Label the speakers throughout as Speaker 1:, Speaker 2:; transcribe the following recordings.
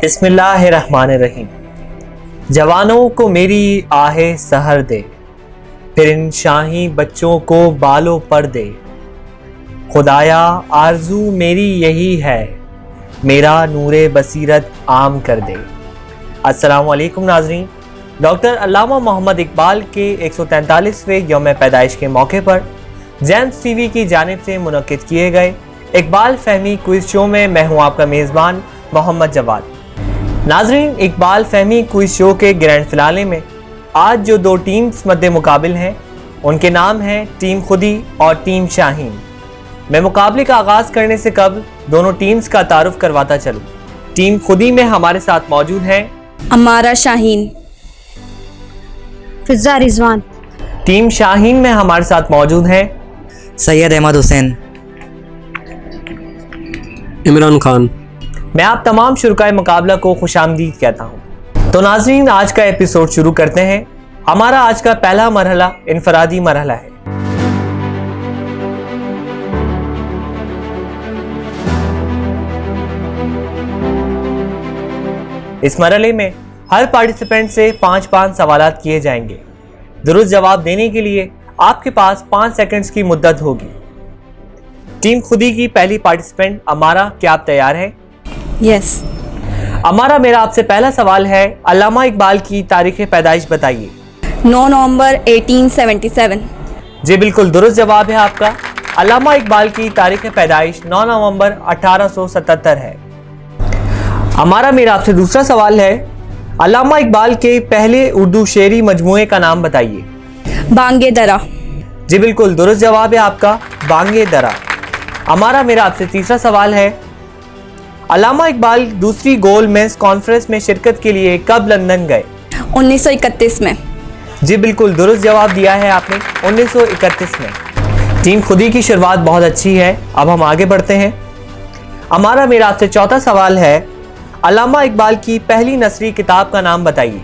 Speaker 1: बिस्मिल्लाहिर्रहमानिर्रहीम। जवानों को मेरी आहे सहर दे, फिर इन शाही बच्चों को बालों पर दे। खुदाया आरजू मेरी यही है, मेरा नूरे बसीरत आम कर दे। अस्सलामु अलैकुम नाज़रीन। डॉक्टर अल्लामा मोहम्मद इकबाल के 143वें यौम पैदाइश के मौके पर जेम्स टीवी की जानिब से मुनक्किद किए गए इकबाल फहमी क्विज शो में मैं हूं आपका मेज़बान मोहम्मद जवाद। नाज़रीन, इकबाल फहमी क्विज शो के ग्रैंड फिनाले में आज जो दो टीम्स मद्दे मुकाबिल हैं उनके नाम हैं टीम खुदी और टीम शाहीन। मैं मुकाबले का आगाज़ करने से कबल दोनों टीम्स का तारुफ करवाता चलूँ। टीम खुदी में हमारे साथ मौजूद हैं
Speaker 2: अमारा शाहीन, फिजा रिजवान।
Speaker 1: टीम शाहीन में हमारे साथ मौजूद हैं
Speaker 3: सैयद अहमद हुसैन,
Speaker 4: इमरान खान।
Speaker 1: मैं आप तमाम शुरकाए मुकाबला को खुशामदीद कहता हूँ। तो नाज़रीन, आज का एपिसोड शुरू करते हैं। हमारा आज का पहला मरहला इनफरादी मरहला है। इस मरहले में हर पार्टिसिपेंट से 5-5 सवालात किए जाएंगे। दुरुस्त जवाब देने के लिए आपके पास 5 सेकंड्स की मुद्दत होगी। टीम खुदी की पहली पार्टिसिपेंट अमारा, क्या आप तैयार हैं?
Speaker 2: यस।
Speaker 1: अमारा, मेरा आपसे पहला सवाल है, अल्लामा इकबाल की तारीख पैदाइश बताइए।
Speaker 2: 9 नवंबर 1877।
Speaker 1: जी बिल्कुल दुरुस्त जवाब है आपका। अल्लामा इकबाल की तारीख पैदाइश 9 नवंबर 1877 है। अमारा, मेरा आपसे दूसरा सवाल है, अल्लामा इकबाल के पहले उर्दू शेरी मजमूए का नाम बताइए।
Speaker 2: बांगे दरा।
Speaker 1: जी बिल्कुल दुरुस्त जवाब है आपका, बांगे दरा। अमारा, मेरा आपसे तीसरा सवाल है, अल्लामा इकबाल दूसरी गोल मेंस कॉन्फ्रेंस में शिरकत के लिए कब लंदन गए?
Speaker 2: 1931 में।
Speaker 1: जी बिल्कुल दुरुस्त जवाब दिया है आपने, 1931 में। टीम खुदी की शुरुआत बहुत अच्छी है। अब हम आगे बढ़ते हैं। अमारा, मेरा आपसे चौथा सवाल है, अल्लामा इकबाल की पहली नसरी किताब का नाम बताइए।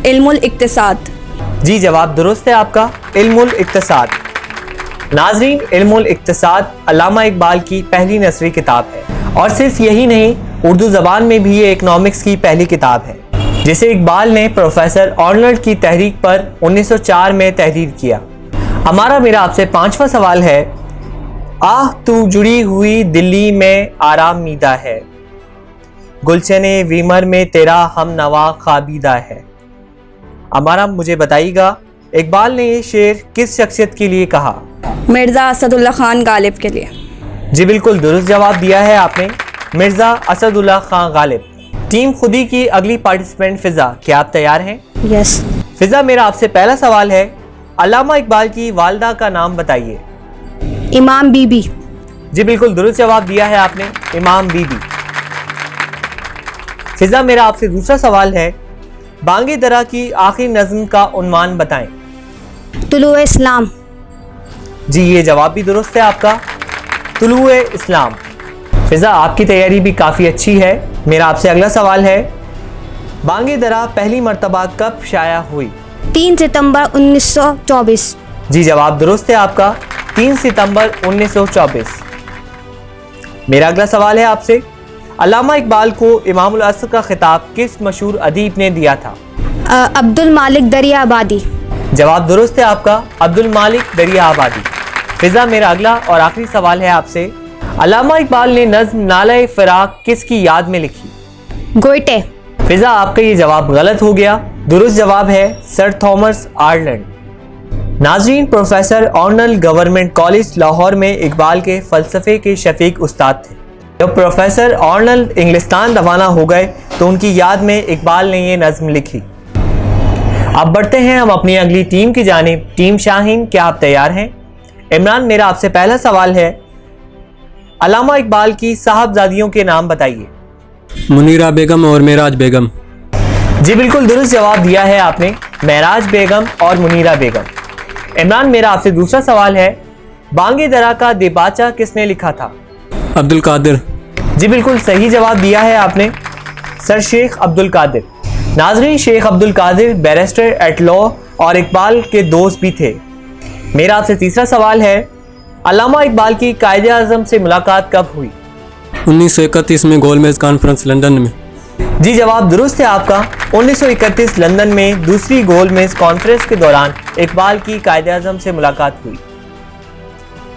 Speaker 2: इल्मुल इक्तिसाद।
Speaker 1: जी जवाब दुरुस्त है आपका, इल्मुल इक्तिसाद। नाज़रीन, इल्मुल इक्तिसाद अल्लामा इकबाल की पहली नसरी किताब है और सिर्फ यही नहीं, उर्दू ज़बान में भी ये इकनॉमिक्स की पहली किताब है जिसे इकबाल ने प्रोफेसर आर्नल्ड की तहरीक पर 1904 में तहरीर किया। हमारा, मेरा आपसे पांचवा सवाल है, आह तू जुड़ी हुई दिल्ली में आराम मीदा है, गुलशने वीमर में तेरा हम नवा खाबीदा है। हमारा, मुझे बताइएगा इकबाल ने ये शेर किस शख्सियत के लिए कहा?
Speaker 2: मिर्ज़ा असदुल्ला खान गालिब के लिए।
Speaker 1: जी बिल्कुल दुरुस्त जवाब दिया है आपने, मिर्ज़ा असदुल्ला खान गालिब। टीम खुदी की अगली पार्टिसिपेंट फिजा, क्या आप तैयार हैं?
Speaker 2: यस।
Speaker 1: फिजा, मेरा आपसे पहला सवाल है, अल्लामा इकबाल की वालिदा का नाम बताइए।
Speaker 2: इमाम बीबी।
Speaker 1: जी बिल्कुल दुरुस्त जवाब दिया है आपने, इमाम बीबी। फिजा, मेरा आपसे दूसरा सवाल है, बांगे दरा की आखिरी नज़्म का उन्वान बताएं।
Speaker 2: तुलुए इस्लाम।
Speaker 1: जी ये जवाब भी दुरुस्त है आपका, तुलुए इस्लाम। फिजा, आपकी तैयारी भी काफ़ी अच्छी है। मेरा आपसे अगला सवाल है, बांगे दरा पहली मर्तबा कब शाया हुई?
Speaker 2: 3 सितंबर 1924।
Speaker 1: जी जवाब दुरुस्त है आपका, 3 सितंबर 1924। मेरा अगला सवाल है आपसे, अल्लामा इकबाल को इमामुल असर का खिताब किस मशहूर अदीब ने दिया था?
Speaker 2: अब्दुल मालिक दरियाबादी।
Speaker 1: जवाब दुरुस्त है आपका, अब्दुल मालिक दरियाबादी। फिजा, मेरा अगला और आखिरी सवाल है आपसे, अल्लामा इकबाल ने नज़्म नाला फ़िराक किसकी याद में लिखी?
Speaker 2: गोइटे।
Speaker 1: फिजा, आपका ये जवाब गलत हो गया। दुरुस्त जवाब है सर थॉमस आर्नल्ड। नाज़रीन, professor Arnold government college Lahore में इकबाल के फ़लसफ़े के शफीक उस्ताद थे। जब प्रोफेसर आर्नल्ड इंग्लिस्तान रवाना हो गए तो उनकी याद में इकबाल ने ये नज़्म लिखी। अब बढ़ते हैं हम अपनी अगली टीम की जानिब। टीम शाहीन, क्या आप तैयार हैं? इमरान, मेरा आपसे पहला सवाल है, अल्लामा इकबाल की साहबजादियों के नाम बताइए।
Speaker 4: मुनीरा बेगम और मेराज बेगम।
Speaker 1: जी बिल्कुल दुरुस्त जवाब दिया है आपने, मेराज बेगम और मुनीरा बेगम। इमरान, मेरा आपसे दूसरा सवाल है, बांगे दरा का दिबाचा किसने लिखा था?
Speaker 4: अब्दुल कादिर।
Speaker 1: जी बिल्कुल सही जवाब दिया है आपने, सर शेख अब्दुल कादिर। नाज़रीन, Sheikh Abdul Qadir barrister at law और इकबाल के दोस्त भी थे। मेरा आपसे तीसरा सवाल है, अल्लामा इकबाल की कायदे आज़म से मुलाकात कब हुई?
Speaker 4: 1931 में गोलमेज कॉन्फ्रेंस लंदन में।
Speaker 1: जी जवाब दुरुस्त है आपका। 1931 लंदन में दूसरी गोलमेज कॉन्फ्रेंस के दौरान इकबाल की कायदे-आज़म से मुलाकात हुई।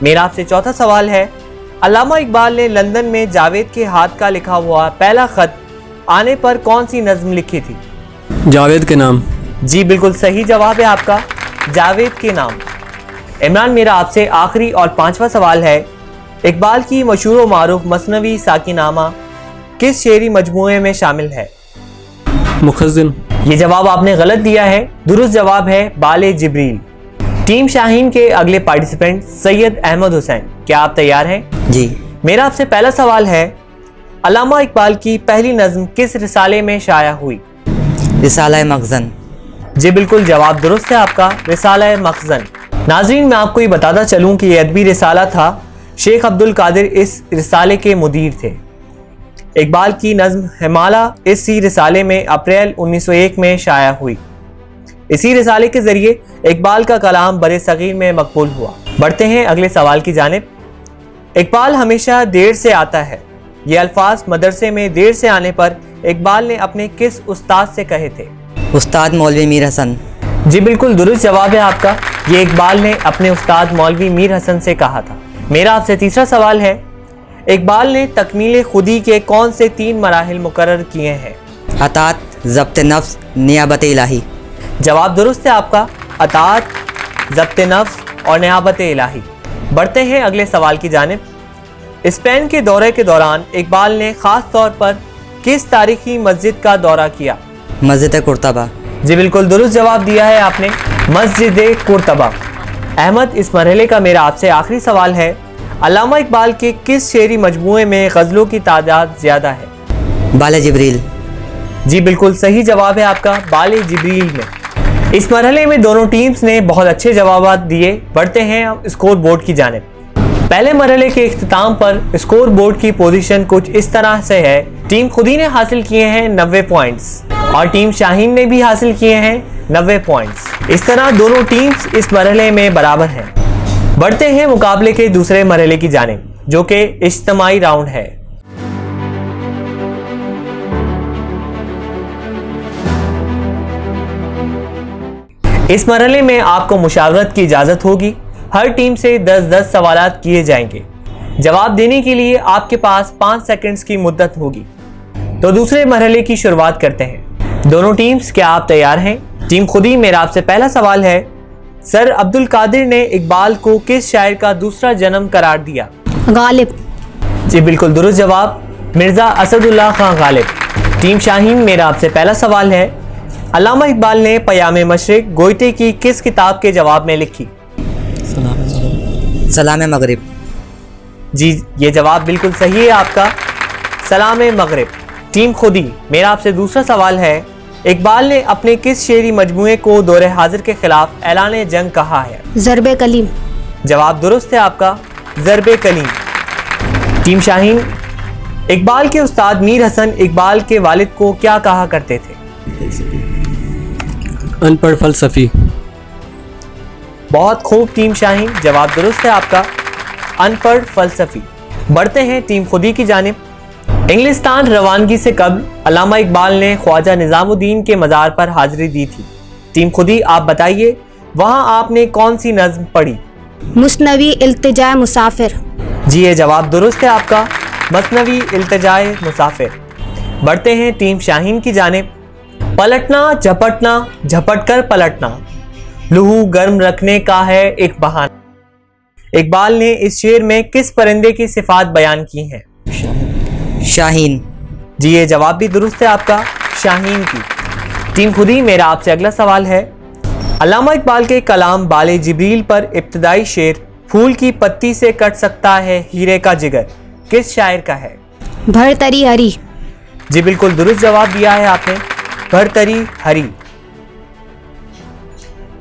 Speaker 1: मेरा आपसे चौथा सवाल है, अल्लामा इकबाल ने लंदन में जावेद के हाथ का लिखा हुआ पहला खत आने पर कौन सी नज्म लिखी थी?
Speaker 4: जावेद के नाम।
Speaker 1: जी बिल्कुल सही जवाब है आपका, जावेद के नाम। इमरान, मेरा आपसे आखिरी और पांचवा सवाल है, इकबाल की मशहूर व मारूफ मसनवी साकिनामा किस शेरी मजमूए में शामिल है?
Speaker 4: मुखज़्ज़िन।
Speaker 1: ये जवाब आपने गलत दिया है। दुरुस्त जवाब है बाले जिब्रील। टीम शाहीन के अगले पार्टिसिपेंट सैयद अहमद हुसैन, क्या आप तैयार हैं?
Speaker 3: जी।
Speaker 1: मेरा आपसे पहला सवाल है, अल्लामा इकबाल की पहली नज्म किस रिसाले में शाया हुई?
Speaker 3: रिसाला मखज़न।
Speaker 1: जी बिल्कुल जवाब दुरुस्त है आपका, रिसाला मखज़न। नाज़रीन, मैं आपको ये बताता चलूँ कि ये अदबी रिसाला था। शेख अब्दुल कादिर इस रिसाले के मुदीर थे। इकबाल की नज्म हिमाला इसी रिसाले में अप्रैल 1901 में शाया हुई। इसी रिसाले के जरिए इकबाल का कलाम बड़े सगीर में मकबूल हुआ। बढ़ते हैं अगले सवाल की जानिब। इकबाल हमेशा देर से आता है, ये अल्फाज मदरसे में देर से आने पर इकबाल ने अपने किस उस्ताद से कहे थे?
Speaker 3: उस्ताद मौलवी मीर हसन।
Speaker 1: जी बिल्कुल दुरुस्त जवाब है आपका, ये इकबाल ने अपने उस्ताद मौलवी मीर हसन से कहा था। मेरा आपसे तीसरा सवाल है, इकबाल ने तकमील खुदी के कौन से 3 मराहिल मुकर्रर किए हैं?
Speaker 3: अतात, ज़ब्त नफ्स, नियाबत इलाही।
Speaker 1: जवाब दुरुस्त है आपका, अतात, ज़ब्त नफ्स और नियाबत इलाही। बढ़ते हैं अगले सवाल की जानिब। स्पेन के दौरे के दौरान इकबाल ने ख़ास तौर पर किस तारीखी मस्जिद का दौरा किया?
Speaker 3: मस्जिद कुर्तबा।
Speaker 1: जी बिल्कुल दुरुस्त जवाब दिया है आपने, मस्जिद कुर्तबा। अहमद, इस मरहले का मेरा आपसे आखिरी सवाल है, अल्लामा इकबाल के किस शेरी मजमूए में गज़लों की तादाद ज़्यादा है?
Speaker 3: बाले जिब्रील।
Speaker 1: जी बिल्कुल सही जवाब है आपका, बाले जिब्रील में। इस मरहले में दोनों टीम्स ने बहुत अच्छे जवाब दिए। बढ़ते हैं अब स्कोर बोर्ड की जानिब। पहले मरहले के इख्तिताम पर स्कोर बोर्ड की पोजीशन कुछ इस तरह से है। टीम खुदी ने हासिल किए हैं 90 पॉइंट्स और टीम शाहीन ने भी हासिल किए हैं 90 पॉइंट्स। इस तरह दोनों टीम्स इस मरहले में बराबर हैं। बढ़ते हैं मुकाबले के दूसरे मरहले की जानिब, जो कि इज्तिमाई राउंड है। इस मरहले में आपको मुशावरत की इजाज़त होगी। हर टीम से 10-10 सवालात किए जाएंगे। जवाब देने के लिए आपके पास 5 सेकंड्स की मुद्दत होगी। तो दूसरे मरहले की शुरुआत करते हैं। दोनों टीम्स, क्या आप तैयार हैं? टीम खुदी, मेरा आपसे पहला सवाल है, सर अब्दुल कादिर ने इकबाल को किस शायर का दूसरा जन्म करार दिया?
Speaker 2: गालिब।
Speaker 1: जी बिल्कुल दुरुस्त जवाब, मिर्ज़ा असदुल्लाह खान गालिब। टीम शाहीन, मेरा आपसे पहला सवाल है, अल्लामा इकबाल ने पयामे मशरिक गोइटे की किस किताब के जवाब में लिखी?
Speaker 3: सलाम मगरिब।
Speaker 1: जी ये जवाब बिल्कुल सही है आपका, सलाम मगरिब। टीम खुदी, मेरा आपसे दूसरा सवाल है, इकबाल ने अपने किस शेरी मजमूए को दौरे हाजिर के खिलाफ ऐलान जंग कहा है?
Speaker 2: ज़रबे कलीम।
Speaker 1: जवाब दुरुस्त है आपका, ज़रबे कलीम। टीम शाहीन, इकबाल के उस्ताद मीर हसन इकबाल के वालिद को क्या कहा करते थे?
Speaker 4: अनपढ़ फलसफी।
Speaker 1: बहुत खूब टीम शाहीन, जवाब दुरुस्त है आपका, अनपढ़ फलसफी। बढ़ते हैं टीम खुदी की जानिब। इंग्लिस्तान रवानगी से कबल अल्लामा इकबाल ने ख्वाजा निज़ामुद्दीन के मज़ार पर हाजिरी दी थी। टीम खुदी, आप बताइए वहाँ आपने कौन सी नज़्म पढ़ी?
Speaker 2: मुस्नवी इल्तिजाए मुसाफिर।
Speaker 1: जी ये जवाब दुरुस्त है आपका, मसनवी इल्तिजाए मुसाफिर। बढ़ते हैं टीम शाहीन की जानिब। पलटना झपटना झपट कर पलटना, लहू गर्म रखने का है एक बहाना। इकबाल ने इस शेर में किस परिंदे की सिफात बयान की हैं?
Speaker 3: शाहीन।
Speaker 1: जी ये जवाब भी दुरुस्त है आपका, शाहीन की। टीम खुदी, मेरा आपसे अगला सवाल है, अल्लामा इकबाल के कलाम बाले जिब्रील पर इब्तदाई शेर फूल की पत्ती से कट सकता है हीरे का जिगर किस शायर का है?
Speaker 2: भरतरी हरी।
Speaker 1: जी बिल्कुल दुरुस्त जवाब दिया है आपने, भरतरी हरी।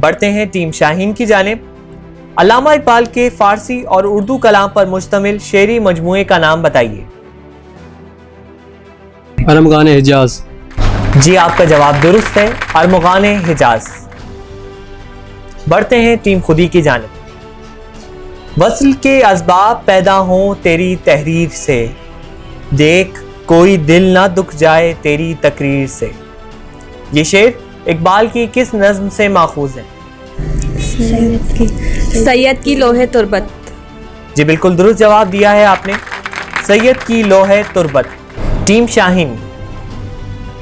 Speaker 1: बढ़ते हैं टीम शाहीन की जानिब। अल्लामा इकबाल के फारसी और उर्दू कलाम पर मुश्तमिल शेरी मजमूए का नाम बताइए।
Speaker 4: अरमगान हिजाज।
Speaker 1: जी आपका जवाब दुरुस्त है, अरमगान हिजाज। बढ़ते हैं टीम खुदी की जानिब। वस्ल के असबाब पैदा हों तेरी तहरीर से, देख कोई दिल ना दुख जाए तेरी तकरीर से। ये शेर इकबाल की किस नज़्म से माखूज है?
Speaker 5: सैयद की लोहे तुर्बत।
Speaker 1: जी बिल्कुल दुरुस्त जवाब दिया है आपने, सैयद की लोहे तुर्बत। टीम शाहीन,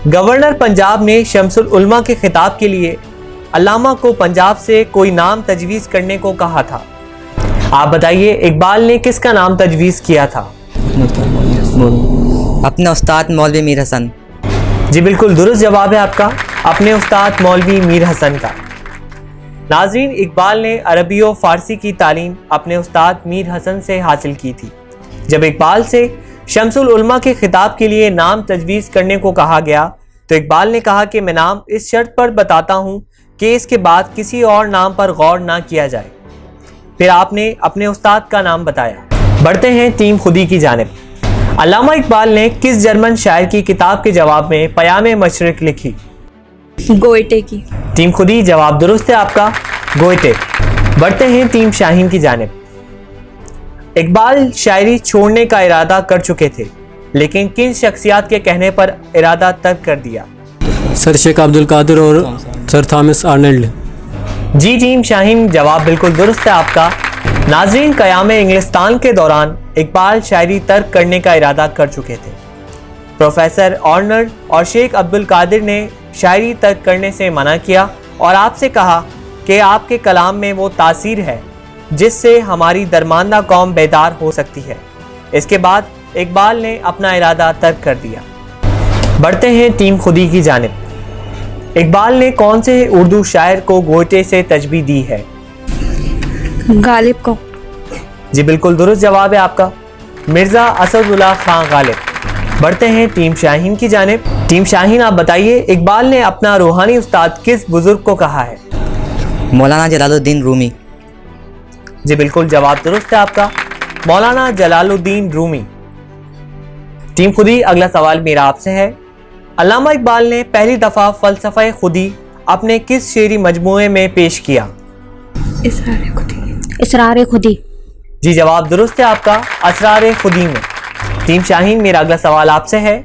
Speaker 1: गवर्नर पंजाब ने शमसुल उलमा के खिताब के लिए अल्लामा को पंजाब से कोई नाम तजवीज़ करने को कहा था। आप बताइए इकबाल ने किसका नाम तजवीज़ किया था?
Speaker 3: अपने उस्ताद मौलवी मीर हसन।
Speaker 1: जी बिल्कुल दुरुस्त जवाब है आपका, अपने उस्ताद मौलवी मीर हसन का। नाज़रीन, इकबाल ने अरबी और फ़ारसी की तालीम अपने उस्ताद मीर हसन से हासिल की थी। जब इकबाल से शमसुल उलमा के खिताब के लिए नाम तजवीज़ करने को कहा गया तो इकबाल ने कहा कि मैं नाम इस शर्त पर बताता हूँ कि इसके बाद किसी और नाम पर गौर ना किया जाए। फिर आपने अपने उस्ताद का नाम बताया। बढ़ते हैं टीम खुदी की जानिब। अल्लामा इकबाल ने किस जर्मन शायर की किताब के जवाब में पयामे मशरिक लिखी?
Speaker 5: गोएटे की।
Speaker 1: टीम खुदी, जवाब दुरुस्त है आपका, गोएटे। बढ़ते हैं टीम शाहीन की जानिब। इकबाल शायरी छोड़ने का इरादा कर चुके थे, लेकिन किन शख्सियात के कहने पर इरादा तर्क कर दिया?
Speaker 4: सर शेख अब्दुल कादिर और सर थॉमस आर्नल्ड।
Speaker 1: जी टीम शाहीन, जवाब बिल्कुल दुरुस्त है आपका। नाज़रीन, क़याम-ए इंग्लिस्तान के दौरान इकबाल शायरी तर्क करने का इरादा कर चुके थे। प्रोफेसर आर्नल्ड और शेख अब्दुल कादिर ने शायरी तर्क करने से मना किया और आपसे कहा कि आपके कलाम में वो तासीर है जिससे हमारी दरमांदा कौम बेदार हो सकती है। इसके बाद इकबाल ने अपना इरादा तर्क कर दिया। बढ़ते हैं टीम खुदी की जानिब। इकबाल ने कौन से उर्दू शायर को गोएटे से तशबीह दी है?
Speaker 5: गालिब को।
Speaker 1: जी बिल्कुल दुरुस्त जवाब है आपका, मिर्ज़ा असदुल्लाह खान गालिब। बढ़ते हैं टीम शाहीन की जानिब। टीम शाहीन, आप बताइए इकबाल ने अपना रूहानी उस्ताद किस बुजुर्ग को कहा है?
Speaker 3: मौलाना जलालुद्दीन रूमी।
Speaker 1: जी बिल्कुल जवाब दुरुस्त है आपका, मौलाना जलालुद्दीन रूमी। टीम खुदी, अगला सवाल मेरा आपसे है। अल्लामा इकबाल ने पहली दफ़ा फ़लसफ़े खुदी अपने किस शेरी मजमूए में पेश किया?
Speaker 2: इसरार खुदी।
Speaker 1: जी जवाब दुरुस्त है आपका, असरार खुदी में। टीम शाहीन, मेरा अगला सवाल आपसे है।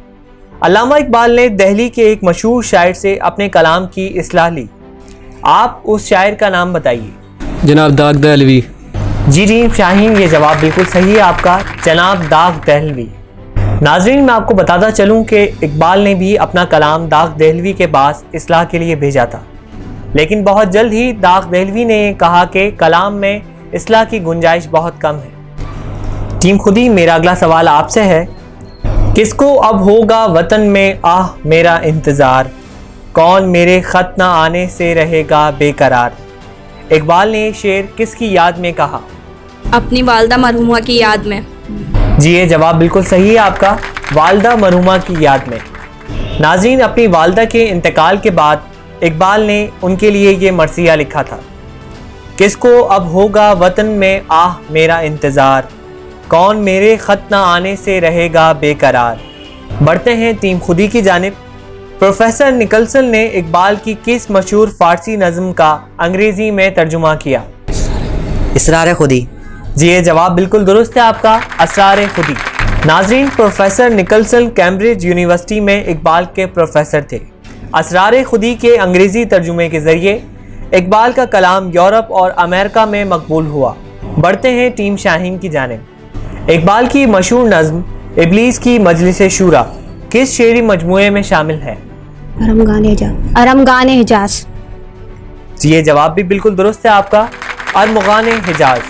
Speaker 1: अल्लामा इकबाल ने दिल्ली के एक मशहूर शायर से अपने कलाम की इस्लाह ली। आप उस शायर का नाम बताइए।
Speaker 4: जनाब दाग दहलवी।
Speaker 1: जी टीम शाहीन, ये जवाब बिल्कुल सही है आपका, जनाब दाग दहलवी। नाज़रीन, मैं आपको बताता चलूँ कि इकबाल ने भी अपना कलाम दाग दहलवी के पास इस्लाह के लिए भेजा था, लेकिन बहुत जल्द ही दाग दहलवी ने कहा कि कलाम में इस्लाह की गुंजाइश बहुत कम है। टीम खुदी, मेरा अगला सवाल आपसे है। किसको अब होगा वतन में आह मेरा इंतज़ार, कौन मेरे ख़त न आने से रहेगा बेकरार। इकबाल ने ये शेर किसकी याद में कहा?
Speaker 5: अपनी वालदा मरहुमा की याद में।
Speaker 1: जी ये जवाब बिल्कुल सही है आपका, वालदा मरहुमा की याद में। नाज़रीन, अपनी वालदा के इंतकाल के बाद इकबाल ने उनके लिए ये मरसिया लिखा था। किसको अब होगा वतन में आह मेरा इंतज़ार, कौन मेरे ख़त न आने से रहेगा बेकरार। बढ़ते हैं टीम खुदी की जानिब। प्रोफेसर निकलसन ने इकबाल की किस मशहूर फ़ारसी नज़म का अंग्रेज़ी में तर्जुमा किया?
Speaker 3: इसरार खुदी।
Speaker 1: जी ये जवाब बिल्कुल दुरुस्त है आपका, असरार खुदी। नाज़रीन, प्रोफेसर निकलसन कैम्ब्रिज यूनिवर्सिटी में इकबाल के प्रोफेसर थे। असरार खुदी के अंग्रेज़ी तर्जुमे के ज़रिए इकबाल का कलाम यूरोप और अमेरिका में मकबूल हुआ। बढ़ते हैं टीम शाहीन की जानिब। इकबाल की मशहूर नज़्म इब्लीस की मजलिस शूरा किस शेरी मजमूए में शामिल है?
Speaker 2: अरमगान हिजाज।
Speaker 1: जी ये जवाब भी बिल्कुल दुरुस्त है आपका, अरमगान हिजाज।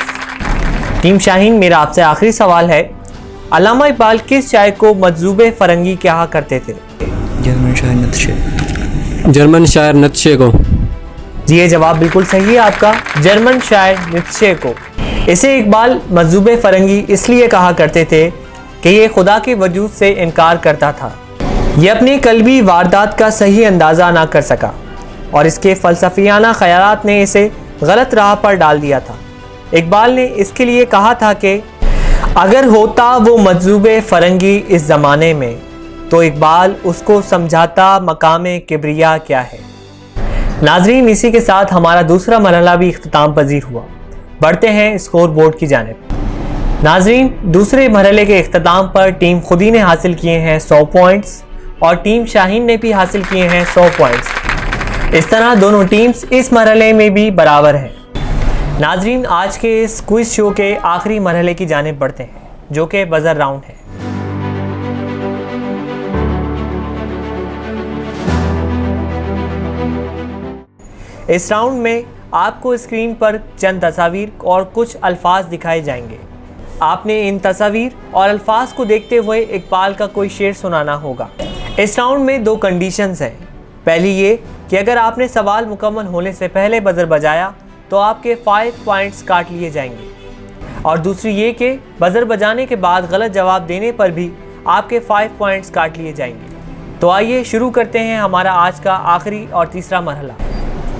Speaker 1: टीम शाहीन, मेरा आपसे आखिरी सवाल है। अल्लामा इकबाल किस शायर को मजजूब फ़रंगी कहा करते थे?
Speaker 4: जर्मन शायर नत्शे को।
Speaker 1: जी ये जवाब बिल्कुल सही है आपका, जर्मन शायर नीत्शे को। इसे इकबाल मजजूब फ़रंगी इसलिए कहा करते थे कि ये खुदा के वजूद से इनकार करता था। ये अपनी कल्बी वारदात का सही अंदाज़ा ना कर सका और इसके फ़लसफ़ियाना ख़यालात ने इसे गलत राह पर डाल दिया था। इकबाल ने इसके लिए कहा था कि अगर होता वो मजजूब फ़रंगी इस ज़माने में तो इकबाल उसको समझाता मकामे किब्रिया क्या है। नाज़रीन, इसी के साथ हमारा दूसरा मरहला भी इख्तिताम पजीर हुआ। बढ़ते हैं स्कोर बोर्ड की जानिब। नाजरीन, दूसरे मरहले के इख्तिताम पर टीम खुदी ने हासिल किए हैं 100 पॉइंट्स और टीम शाहीन ने भी हासिल किए हैं 100 पॉइंट्स। इस तरह दोनों टीम्स इस मरहले में भी बराबर हैं। नाजरीन, आज के इस क्विज शो के आखिरी मरहले की जानिब बढ़ते हैं, जो कि बजर राउंड है। इस राउंड में आपको स्क्रीन पर चंद तस्वीर और कुछ अल्फाज दिखाए जाएंगे। आपने इन तस्वीर और अल्फाज को देखते हुए इकबाल का कोई शेर सुनाना होगा। इस राउंड में 2 कंडीशंस हैं। पहली ये कि अगर आपने सवाल मुकम्मल होने से पहले बजर बजाया तो आपके 5 पॉइंट्स काट लिए जाएंगे, और दूसरी ये कि बजर बजाने के बाद गलत जवाब देने पर भी आपके 5 पॉइंट्स काट लिए जाएंगे। तो आइए शुरू करते हैं हमारा आज का आखिरी और तीसरा मरहला।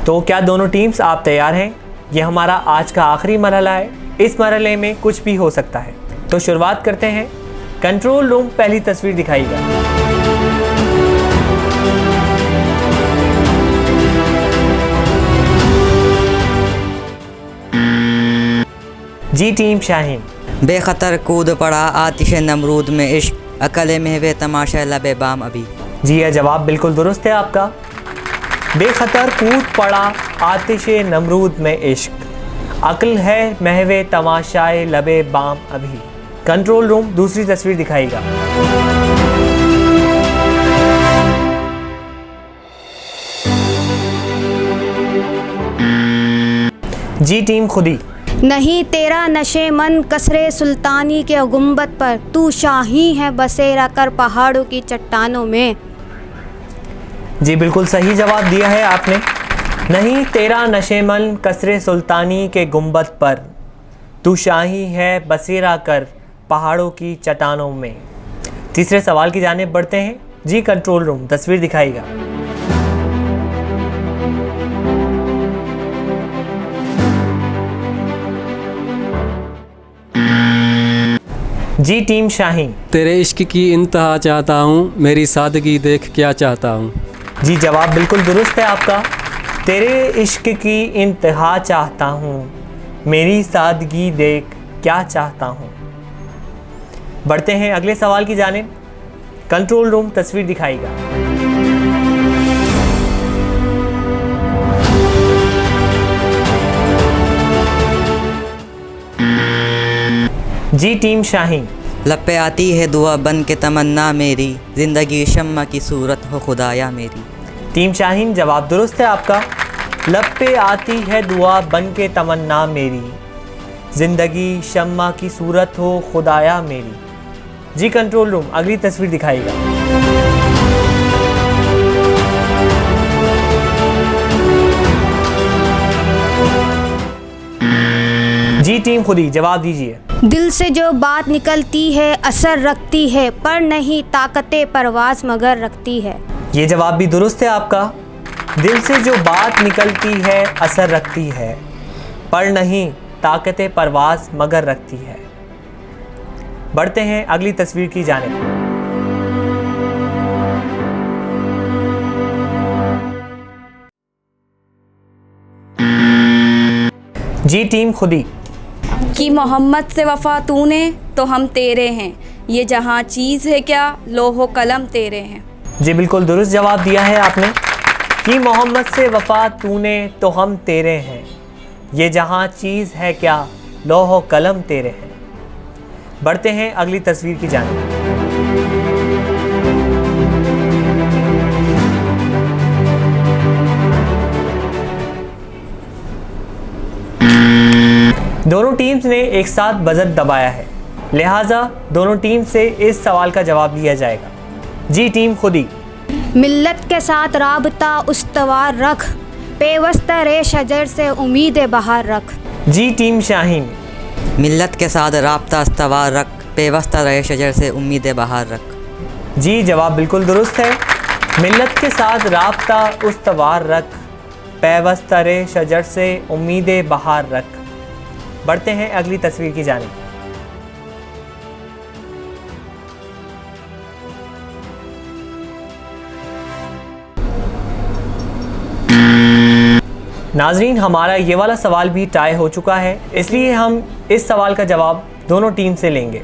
Speaker 1: तो क्या दोनों टीम्स आप तैयार हैं? ये हमारा आज का आखिरी मरहला है। इस मरहले में कुछ भी हो सकता है। तो शुरुआत करते हैं। कंट्रोल रूम पहली तस्वीर दिखाएगा। जी टीम शाहीन।
Speaker 3: बेखतर कूद पड़ा आतिश नमरूद में इश्क, अकल महवे तमाशा लबे बाम अभी।
Speaker 1: जी यह जवाब बिल्कुल दुरुस्त है आपका। बेखतर कूद पड़ा आतिश नमरूद में इश्क, अक्ल है महवे तमाशाए लबे बाम अभी। कंट्रोल रूम दूसरी तस्वीर दिखाएगा। जी टीम खुदी।
Speaker 2: नहीं तेरा नशे मन कसरे सुल्तानी के गुंबद पर, तू शाही है बसेरा कर पहाड़ों की चट्टानों में।
Speaker 1: जी बिल्कुल सही जवाब दिया है आपने। नहीं तेरा नशेमन कसरे सुल्तानी के गुंबद पर, तू शाही है बसेरा कर पहाड़ों की चट्टानों में। तीसरे सवाल की जानिब बढ़ते हैं। जी कंट्रोल रूम तस्वीर दिखाएगा। जी टीम शाहीन।
Speaker 4: तेरे इश्क की इंतहा चाहता हूँ, मेरी सादगी देख क्या चाहता हूँ।
Speaker 1: जी जवाब बिल्कुल दुरुस्त है आपका। तेरे इश्क की इंतहा चाहता हूँ, मेरी सादगी देख क्या चाहता हूँ। बढ़ते हैं अगले सवाल की जानिब। कंट्रोल रूम तस्वीर दिखाएगा। जी टीम शाहीन।
Speaker 3: लब पे आती है दुआ बन के तमन्ना मेरी, ज़िंदगी शम्मा की सूरत हो खुदाया मेरी।
Speaker 1: टीम शाहीन जवाब दुरुस्त है आपका। लब पे आती है दुआ बन के तमन्ना मेरी, ज़िंदगी शम्मा की सूरत हो खुदाया मेरी। जी कंट्रोल रूम अगली तस्वीर दिखाएगा। जी टीम खुदी जवाब दीजिए।
Speaker 2: दिल से जो बात निकलती है असर रखती है, पर नहीं ताकते परवाज़ मगर रखती है।
Speaker 1: ये जवाब भी दुरुस्त है आपका। दिल से जो बात निकलती है असर रखती है, पर नहीं ताकते परवाज़ मगर रखती है। बढ़ते हैं अगली तस्वीर की जानिब। जी टीम खुदी।
Speaker 5: कि मोहम्मद से वफ़ा तूने तो हम तेरे हैं, ये जहाँ चीज़ है क्या लोहो कलम तेरे हैं।
Speaker 1: जी बिल्कुल दुरुस्त जवाब दिया है आपने। कि मोहम्मद से वफ़ा तूने तो हम तेरे हैं, ये जहाँ चीज़ है क्या लोहो कलम तेरे हैं। बढ़ते हैं अगली तस्वीर की जानिब। दोनों टीम्स ने एक साथ बजर दबाया है, लिहाजा दोनों टीम से इस सवाल का जवाब लिया जाएगा। जी टीम खुदी।
Speaker 2: मिल्लत के साथ राबता उस्तवार रख, पेवस्ता रे शजर से उम्मीद बहार रख।
Speaker 1: जी टीम शाहीन।
Speaker 3: मिल्लत के साथ राब्ता अस्तवार रख, पेवस्ता रहे शजर से उम्मीद बहार रख।
Speaker 1: जी जवाब बिल्कुल दुरुस्त है। मिल्लत के साथ राब्ता उस्तवार रख, पेवस्ता रे शजर से उम्मीद बहार रख। बढ़ते हैं अगली तस्वीर की जानिब। नाजरीन, हमारा ये वाला सवाल भी टाई हो चुका है, इसलिए हम इस सवाल का जवाब दोनों टीम से लेंगे।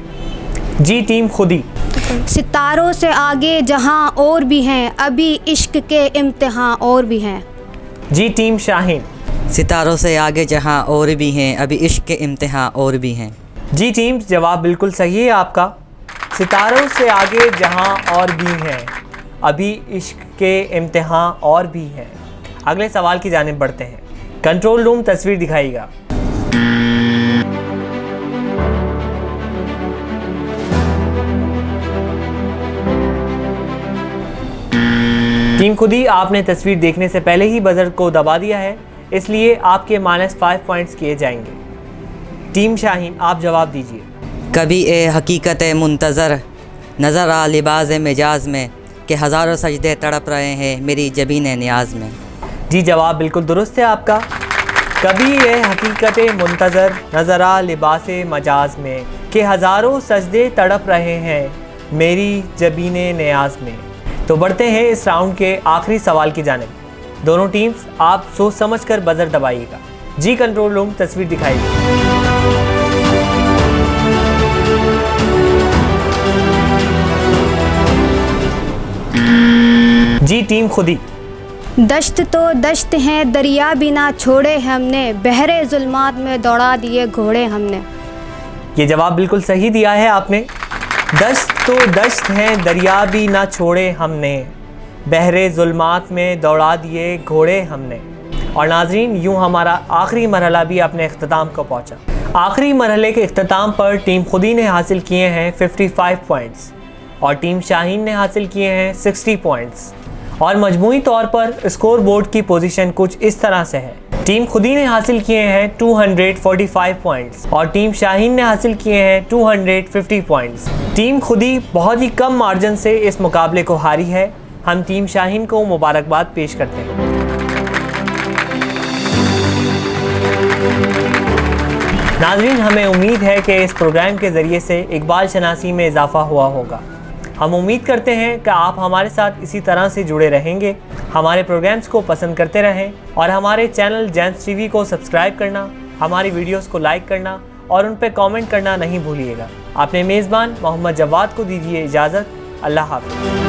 Speaker 1: जी टीम खुदी।
Speaker 2: सितारों से आगे जहां और भी हैं, अभी इश्क के इम्तिहान और भी हैं।
Speaker 1: जी टीम शाहीन।
Speaker 3: सितारों से आगे जहां और भी हैं, अभी इश्क के इम्तिहान और भी हैं।
Speaker 1: जी टीम, जवाब बिल्कुल सही है आपका। सितारों से आगे जहां और भी हैं, अभी इश्क के इम्तिहान और भी हैं। अगले सवाल की जानिब बढ़ते हैं। कंट्रोल रूम तस्वीर दिखाएगा। टीम खुदी, आपने तस्वीर देखने से पहले ही बजर को दबा दिया है, इसलिए आपके -5 पॉइंट्स किए जाएंगे। टीम शाहीन, आप जवाब दीजिए।
Speaker 3: कभी ए हकीकत मुंतज़र नज़र आ लिबाज मिजाज में कि हज़ारों सजदे तड़प रहे हैं मेरी जबीन न्याज में।
Speaker 1: जी जवाब बिल्कुल दुरुस्त है आपका। कभी ये हकीकत मुंतज़र नज़र आ लिबास मजाज में कि हज़ारों सजदे तड़प रहे हैं मेरी जबीन न्याज में। तो बढ़ते हैं इस राउंड के आखिरी सवाल की जानिब। दोनों टीम्स आप सोच समझ कर बजर दबाइएगा। जी कंट्रोल रूम तस्वीर दिखाइए। जी टीम खुदी।
Speaker 2: दश्त तो दश्त हैं, दरिया भी ना छोड़े हमने, बहरे जुल्मात में दौड़ा दिए घोड़े हमने।
Speaker 1: ये जवाब बिल्कुल सही दिया है आपने। दश्त तो दश्त हैं, दरिया भी ना छोड़े हमने, बहरे जुल्मात में दौड़ा दिए घोड़े हमने। और नाजरीन, यूँ हमारा आखिरी मरहला भी अपने इख्तिताम को पहुँचा। आखिरी मरहले के इख्तिताम पर टीम खुदी ने हासिल किए हैं 55 पॉइंट्स और टीम शाहीन ने हासिल किए हैं 60 पॉइंट्स। और मजमूई तौर पर स्कोर बोर्ड की पोजीशन कुछ इस तरह से है। टीम खुदी ने हासिल किए हैं 245 पॉइंट्स और टीम शाहीन ने हासिल किए हैं 250 पॉइंट्स। टीम खुदी बहुत ही कम मार्जिन से इस मुकाबले को हारी है। हम टीम शाहीन को मुबारकबाद पेश करते हैं। नाज़रीन, हमें उम्मीद है कि इस प्रोग्राम के ज़रिए से इकबाल शनासी में इजाफ़ा हुआ होगा। हम उम्मीद करते हैं कि आप हमारे साथ इसी तरह से जुड़े रहेंगे, हमारे प्रोग्राम्स को पसंद करते रहें और हमारे चैनल जेंट्स टीवी को सब्सक्राइब करना, हमारी वीडियोस को लाइक करना और उन पर कमेंट करना नहीं भूलिएगा। अपने मेज़बान मोहम्मद जवाद को दीजिए इजाज़त। अल्लाह हाफ़िज़।